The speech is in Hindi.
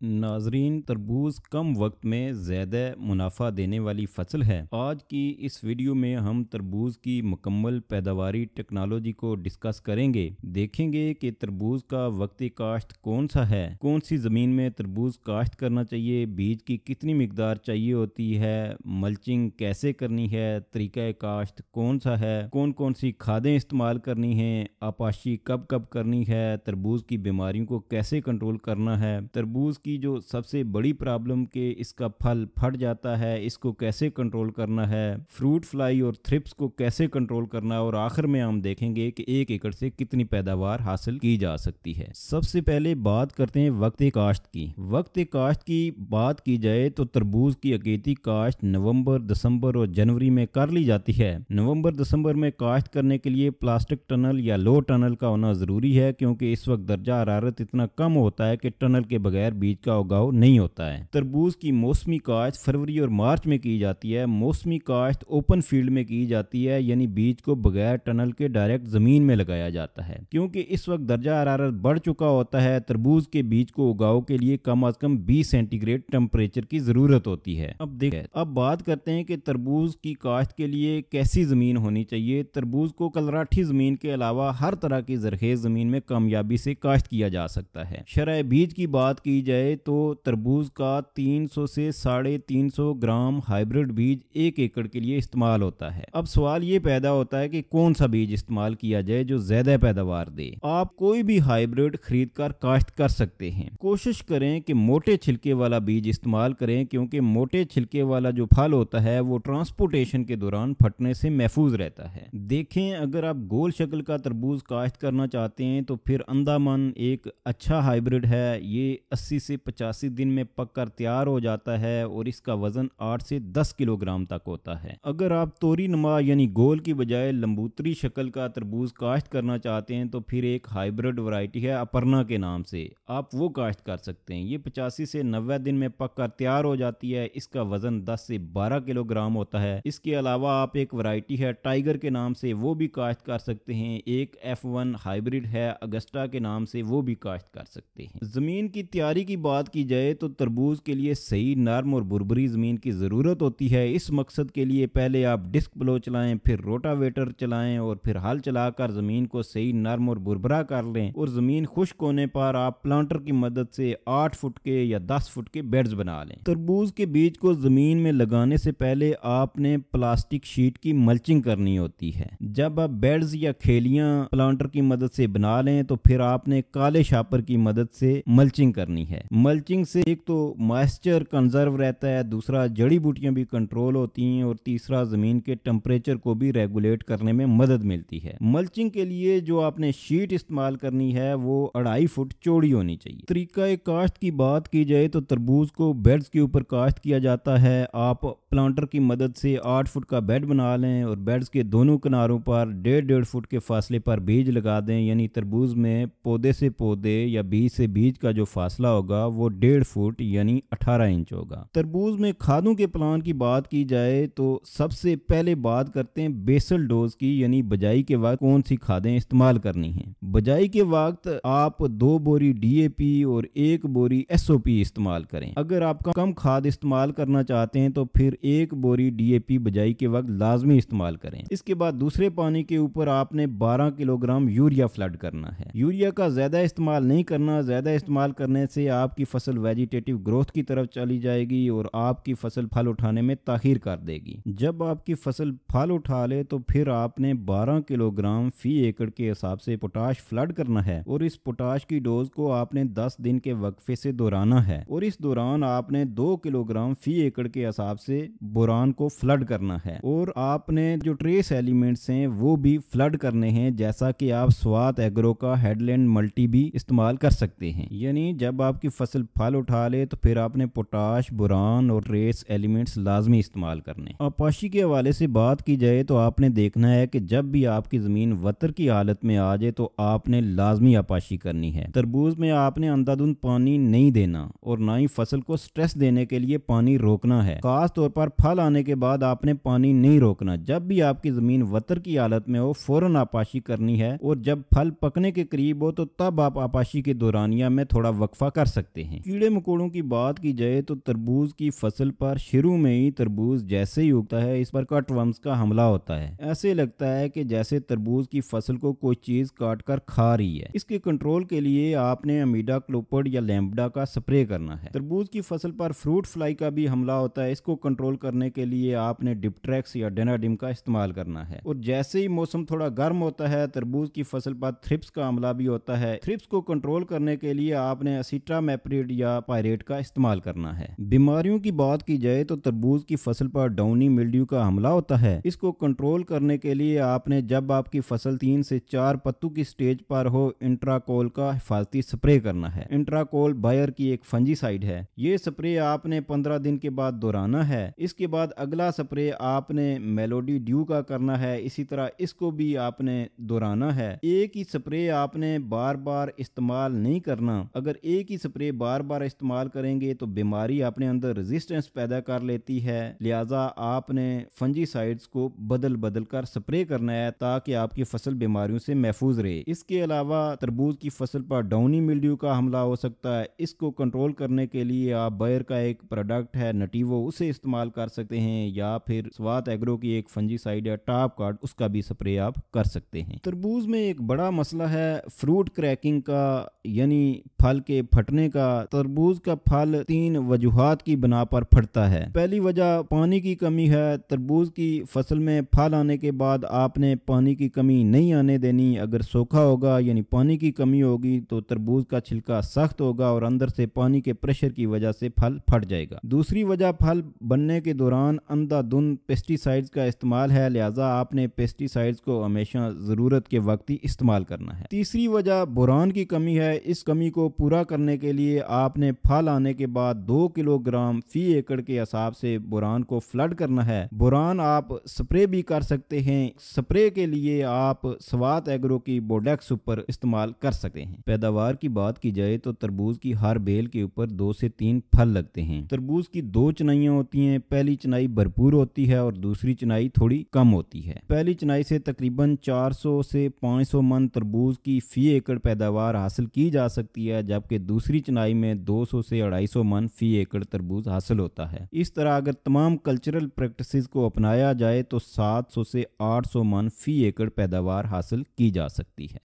नाजरीन, तरबूज कम वक्त में ज़्यादा मुनाफा देने वाली फसल है। आज की इस वीडियो में हम तरबूज की मुकम्मल पैदावारी टेक्नोलॉजी को डिस्कस करेंगे। देखेंगे कि तरबूज का वक्ती काश्त कौन सा है, कौन सी ज़मीन में तरबूज काश्त करना चाहिए, बीज की कितनी मिकदार चाहिए होती है, मल्चिंग कैसे करनी है, तरीक़ा काश्त कौन सा है, कौन कौन सी खादें इस्तेमाल करनी हैं, आपाशी कब कब करनी है, तरबूज की बीमारियों को कैसे कंट्रोल करना है, तरबूज की जो सबसे बड़ी प्रॉब्लम के इसका फल फट जाता है, इसको कैसे कंट्रोल करना है, फ्रूट फ्लाई और थ्रिप्स को कैसे कंट्रोल करना है, और आखिर में हम देखेंगे कि 1 एकड़ से कितनी पैदावार हासिल की जा सकती है। सबसे पहले बात करते हैं वक्त काश्त की। वक्त काश्त की बात की जाए तो तरबूज की अगेती काश्त नवंबर, दिसंबर और जनवरी में कर ली जाती है। नवंबर दिसंबर में काश्त करने के लिए प्लास्टिक टनल या लो टनल का होना जरूरी है, क्योंकि इस वक्त दर्जा हरारत इतना कम होता है कि टनल के बगैर बीज का उगाव नहीं होता है। तरबूज की मौसमी काश्त फरवरी और मार्च में की जाती है। मौसमी काश्त ओपन फील्ड में की जाती है, यानी बीज को बगैर टनल के डायरेक्ट जमीन में लगाया जाता है। क्योंकि इस वक्त दर्जा हरारत बढ़ चुका होता है, तरबूज के बीज को उगाव के लिए कम अज कम 20 सेंटीग्रेड टेम्परेचर की जरूरत होती है। अब बात करते हैं कि तरबूज की काश्त के लिए कैसी जमीन होनी चाहिए। तरबूज को कलराठी जमीन के अलावा हर तरह की जरखेज जमीन में कामयाबी से काश्त किया जा सकता है। शरह बीज की बात की जाए तो तरबूज का 300 से 350 ग्राम हाइब्रिड बीज 1 एकड़ के लिए इस्तेमाल होता है। अब सवाल ये पैदा होता है कि कौन सा बीज इस्तेमाल किया जाए जो ज्यादा पैदावार दे। आप कोई भी हाइब्रिड खरीद कर काश्त कर सकते हैं। कोशिश करें कि मोटे छिलके वाला बीज इस्तेमाल करें, क्योंकि मोटे छिलके वाला जो फल होता है वो ट्रांसपोर्टेशन के दौरान फटने से महफूज रहता है। देखें, अगर आप गोल शक्ल का तरबूज काश्त करना चाहते हैं तो फिर अंदामन एक अच्छा हाइब्रिड है। ये 80 से 85 दिन में पककर तैयार हो जाता है और इसका वजन 8 से 10 किलोग्राम तक होता है। अगर आप तोरी नुमा यानी गोल की बजाय लंबूतरी शक्ल का तरबूज काश्त करना चाहते हैं तो फिर एक हाइब्रिड वैरायटी है अपर्णा के नाम से, आप वो काश्त कर सकते हैं। ये 85 से 90 दिन में पककर तैयार हो जाती है। इसका वजन 10 से 12 किलोग्राम होता है। इसके अलावा आप एक वैरायटी है टाइगर के नाम से, वो भी काश्त कर सकते हैं। एक F1 हाइब्रिड है अगस्टा के नाम से, वो भी काश्त कर सकते हैं। जमीन की तैयारी की बात की जाए तो तरबूज के लिए सही नर्म और बुरबुरी जमीन की जरूरत होती है। इस मकसद के लिए पहले आप डिस्क ब्लो चलाएं, फिर रोटावेटर चलाएं और फिर हल चलाकर जमीन को सही नर्म और बुरबुरा कर लें। और जमीन खुश्क होने पर आप प्लांटर की मदद से 8 फुट के या 10 फुट के बेड्स बना लें। तरबूज के बीज को जमीन में लगाने से पहले आपने प्लास्टिक शीट की मल्चिंग करनी होती है। जब आप बेड्स या खेलियां प्लांटर की मदद से बना लें तो फिर आपने काले शापर की मदद से मल्चिंग करनी है। मल्चिंग से एक तो मॉइस्चर कंजर्व रहता है, दूसरा जड़ी बूटियां भी कंट्रोल होती हैं और तीसरा जमीन के टेम्परेचर को भी रेगुलेट करने में मदद मिलती है। मल्चिंग के लिए जो आपने शीट इस्तेमाल करनी है वो 2.5 फुट चौड़ी होनी चाहिए। तरीका काश्त की बात की जाए तो तरबूज को बेड्स के ऊपर काश्त किया जाता है। आप प्लांटर की मदद से 8 फुट का बेड बना लें और बेड्स के दोनों किनारों पर 1.5 फुट के फासले पर बीज लगा दें। यानी तरबूज में पौधे से पौधे या बीज से बीज का जो फासला होगा वो 1.5 फुट यानी 18 इंच होगा। तरबूज में खादों के प्लान की बात की जाए तो सबसे पहले बात करते हैं बेसल डोज की, यानी बजाई के वक्त कौन सी खादें इस्तेमाल करनी है। बजाई के वक्त आप 2 बोरी DAP और 1 बोरी SOP इस्तेमाल करें। अगर आप कम खाद इस्तेमाल करना चाहते हैं तो फिर 1 बोरी DAP बजाई के वक्त लाजमी इस्तेमाल करें। इसके बाद दूसरे पानी के ऊपर आपने 12 किलोग्राम यूरिया फ्लड करना है। यूरिया का ज्यादा इस्तेमाल नहीं करना। ज्यादा इस्तेमाल करने से आपकी फसल वेजिटेटिव ग्रोथ की तरफ चली जाएगी और आपकी फसल फल उठाने में ताखीर कर देगी। जब आपकी फसल फल उठा ले तो फिर आपने 12 किलोग्राम फी एकड़ के हिसाब से पोटाश फ्लड करना है और इस पोटाश की डोज को आपने 10 दिन के वक्फे से दोहराना है और इस दौरान आपने 2 किलोग्राम फी एकड़ के हिसाब से बोरान को फ्लड करना है और आपने जो ट्रेस एलिमेंट्स हैं वो भी फ्लड करने हैं, जैसा कि आप स्वात एग्रो का हेडलैंड मल्टी भी इस्तेमाल कर सकते हैं। यानी जब आपकी फसल फल उठा ले तो फिर आपने पोटाश, बोरान और ट्रेस एलिमेंट्स लाजमी इस्तेमाल करने। आपाशी के हवाले से बात की जाए तो आपने देखना है कि जब भी आपकी जमीन वतर की हालत में आ जाए तो आपने लाजमी आपाशी करनी है। तरबूज में आपने अंधाधुंध पानी नहीं देना और ना ही फसल को स्ट्रेस देने के लिए पानी रोकना है। खास तौर पर फल आने के बाद आपने पानी नहीं रोकना। जब भी आपकी जमीन वतर की हालत में हो फौरन आपाशी करनी है और जब फल पकने के करीब हो तो तब आप आपाशी के दौरानिया में थोड़ा वक्फा कर सकते सकते हैं। कीड़े मकोड़ों की बात की जाए तो तरबूज की फसल पर शुरू में ही तरबूज जैसे ही उगता है इस पर कटवर्म्स का हमला होता है। ऐसे लगता है कि जैसे तरबूज की फसल को कोई चीज काट कर खा रही है। इसके कंट्रोल के लिए आपने अमीडा क्लोपड या लैम्बडा का स्प्रे करना है। तरबूज की फसल पर फ्रूट फ्लाई का भी हमला होता है। इसको कंट्रोल करने के लिए आपने डिप्ट्रेक्स या डेनाडिम का इस्तेमाल करना है। और जैसे ही मौसम थोड़ा गर्म होता है तरबूज की फसल पर थ्रिप्स का हमला भी होता है। थ्रिप्स को कंट्रोल करने के लिए आपने असिटामेप्रिड या पायरेट का इस्तेमाल करना है। बीमारियों की बात की जाए तो तरबूज की फसल पर डाउनी मिल्ड्यू का हमला होता है। इसको कंट्रोल करने के लिए आपने जब आपकी फसल 3 से 4 पत्तों की स्टेज पर हो इंट्राकोल का हिफाजती स्प्रे करना है। इंट्राकोल बायर की एक फंजीसाइड है। ये स्प्रे आपने 15 दिन के बाद दोहराना है। इसके बाद अगला स्प्रे आपने मेलोडी ड्यू का करना है। इसी तरह इसको भी आपने दोहराना है। एक ही स्प्रे आपने बार बार इस्तेमाल नहीं करना। अगर एक ही स्प्रे बार बार इस्तेमाल करेंगे तो बीमारी अपने अंदर रेजिस्टेंस पैदा कर लेती है। लिहाजा आपने फंजीसाइड्स को बदल बदल कर स्प्रे करना है ताकि आपकी फसल बीमारियों से महफूज रहे। इसके अलावा तरबूज की फसल पर डाउनी मिल्ड्यू का हमला हो सकता है। इसको कंट्रोल करने के लिए आप बायर का एक प्रोडक्ट है नटीवो उसे इस्तेमाल कर सकते हैं या फिर स्वात एग्रो की एक फंजीसाइड है टॉप कार्ड उसका भी स्प्रे आप कर सकते हैं। तरबूज में एक बड़ा मसला है फ्रूट क्रैकिंग का यानी फल के फटने का। तरबूज का फल 3 वजूहात की बिना पर फटता है। पहली वजह पानी की कमी है। तरबूज की फसल में फल आने के बाद आपने पानी की कमी नहीं आने देनी। अगर सूखा होगा यानी पानी की कमी होगी तो तरबूज का छिलका सख्त होगा और अंदर से पानी के प्रेशर की वजह से फल फट जाएगा। दूसरी वजह फल बनने के दौरान अंधाधुंध पेस्टिसाइड्स का इस्तेमाल है। लिहाजा आपने पेस्टिसाइड्स को हमेशा जरूरत के वक्त ही इस्तेमाल करना है। तीसरी वजह बोरान की कमी है। इस कमी को पूरा करने के लिए आपने फल आने के बाद 2 किलोग्राम फी एकड़ के हिसाब से बोरान को फ्लड करना है। बोरान आप स्प्रे भी कर सकते हैं। स्प्रे के लिए आप स्वात एग्रो की बोडेक्स सुपर इस्तेमाल कर सकते हैं। पैदावार की बात की जाए तो तरबूज की हर बेल के ऊपर 2 से 3 फल लगते हैं। तरबूज की 2 चनाइयां होती हैं। पहली चनाई भरपूर होती है और दूसरी चनाई थोड़ी कम होती है। पहली चनाई से तकरीबन 400 से 500 मन तरबूज की फी एकड़ पैदावार हासिल की जा सकती है, जबकि दूसरी चनाई में 200 से 250 मन फी एकड़ तरबूज हासिल होता है। इस तरह अगर तमाम कल्चरल प्रैक्टिसेस को अपनाया जाए तो 700 से 800 मन फी एकड़ पैदावार हासिल की जा सकती है।